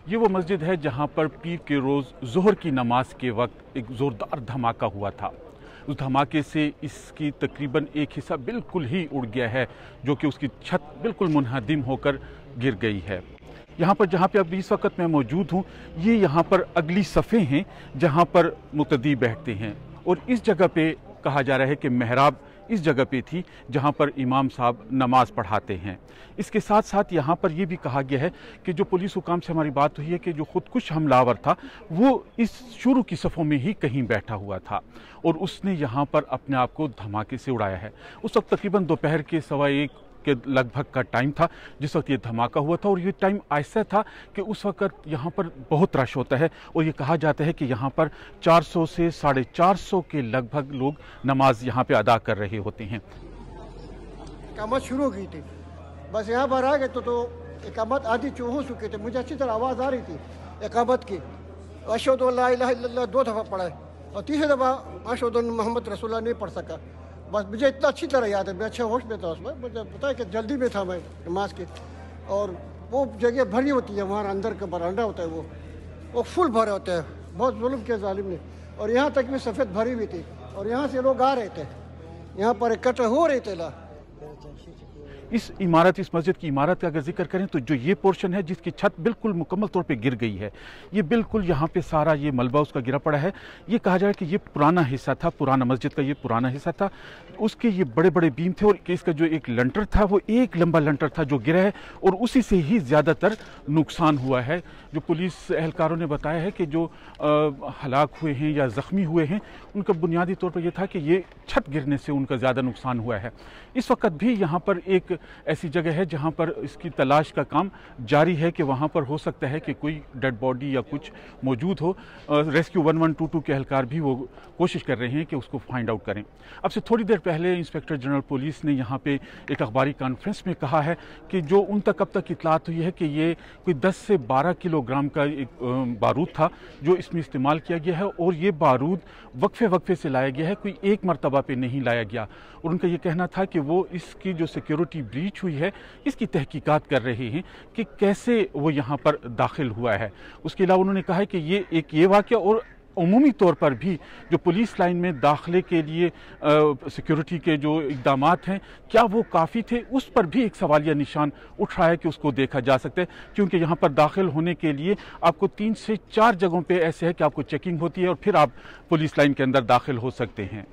ये वो मस्जिद है जहाँ पर पीर के रोज़ ज़ोहर की नमाज के वक्त एक ज़ोरदार धमाका हुआ था। उस धमाके से इसकी तकरीबन एक हिस्सा बिल्कुल ही उड़ गया है, जो कि उसकी छत बिल्कुल मुनहदिम होकर गिर गई है। यहाँ पर जहाँ पे अब इस वक्त मैं मौजूद हूँ, ये यहाँ पर अगली सफ़े हैं जहाँ पर मुक़्तदी बैठते हैं, और इस जगह पे कहा जा रहा है कि मेहराब इस जगह पे थी जहाँ पर इमाम साहब नमाज पढ़ाते हैं। इसके साथ साथ यहाँ पर यह भी कहा गया है कि जो पुलिस हुकाम से हमारी बात हुई है कि जो खुदकुश हमलावर था वो इस शुरू की सफ़ों में ही कहीं बैठा हुआ था और उसने यहाँ पर अपने आप को धमाके से उड़ाया है। उस वक्त तकरीबन दोपहर के 1:15 के लगभग का टाइम था जिस वक्त ये धमाका हुआ था, और ये टाइम ऐसा था कि उस वक्त यहाँ पर बहुत रश होता है और ये कहा जाता है कि यहाँ पर 400 से 450 के लगभग लोग नमाज यहाँ पे अदा कर रहे होते हैं। इकामत शुरू हो गई थी, बस यहाँ पर आ गए तो इकामत आधी हो चुके थे। मुझे अच्छी तरह आवाज़ आ रही थी इकामत की, अशहदु अल्ला इलाहा इल्लल्लाह 2 दफ़ा पढ़ा है और तीसरी दफ़ा अशहदु अन्ना मोहम्मद रसूलुल्लाह नहीं पढ़ सका। बस मुझे इतना अच्छी तरह याद है, मैं अच्छे होश में था उसमें, मुझे पता है कि जल्दी में था मैं नमाज की, और वो जगह भरी होती है, वहाँ अंदर का बरांडा होता है वो फुल भरा होता है, बहुत जुल्म किया जालिम ने। और यहाँ तक भी सफ़ेद भरी हुई थी और यहाँ से लोग आ रहे थे, यहाँ पर इकट्ठे हो रहे थे। इस मस्जिद की इमारत का अगर जिक्र करें तो जो ये पोर्शन है जिसकी छत बिल्कुल मुकम्मल तौर पे गिर गई है, ये बिल्कुल यहाँ पे सारा ये मलबा उसका गिरा पड़ा है। ये कहा जाए कि ये पुराना हिस्सा था, पुराना मस्जिद का ये पुराना हिस्सा था, उसके ये बड़े बड़े बीम थे और इसका जो एक लंटर था वो एक लंबा लंटर था जो गिरा है और उसी से ही ज़्यादातर नुकसान हुआ है। जो पुलिस एहलकारों ने बताया है कि जो हलाक हुए हैं या ज़ख्मी हुए हैं उनका बुनियादी तौर पर यह था कि ये छत गिरने से उनका ज़्यादा नुकसान हुआ है। इस वक्त भी यहाँ पर एक ऐसी जगह है जहाँ पर इसकी तलाश का काम जारी है कि वहाँ पर हो सकता है कि कोई डेड बॉडी या कुछ मौजूद हो। रेस्क्यू 1122 के एहलकार भी वो कोशिश कर रहे हैं कि उसको फाइंड आउट करें। अब से थोड़ी देर पहले इंस्पेक्टर जनरल पुलिस ने यहाँ पे एक अखबारी कॉन्फ्रेंस में कहा है कि जो उन तक अब तक इतलात हुई है कि ये कोई 10 से 12 किलोग्राम का एक बारूद था जो इसमें इस्तेमाल किया गया है, और ये बारूद वक्फे से लाया गया है, कोई एक मरतबा पे नहीं लाया गया। और उनका ये कहना था कि वो इसकी जो सिक्योरिटी ब्रीच हुई है इसकी तहकीकात कर रहे हैं कि कैसे वो यहाँ पर दाखिल हुआ है। उसके अलावा उन्होंने कहा है कि ये वाक़या और उमूमी तौर पर भी जो पुलिस लाइन में दाखिले के लिए सिक्योरिटी के जो इक़दामात हैं क्या वो काफ़ी थे, उस पर भी एक सवालिया निशान उठ रहा है कि उसको देखा जा सकता है, क्योंकि यहाँ पर दाखिल होने के लिए आपको 3 से 4 जगहों पे ऐसे है कि आपको चेकिंग होती है और फिर आप पुलिस लाइन के अंदर दाखिल हो सकते हैं।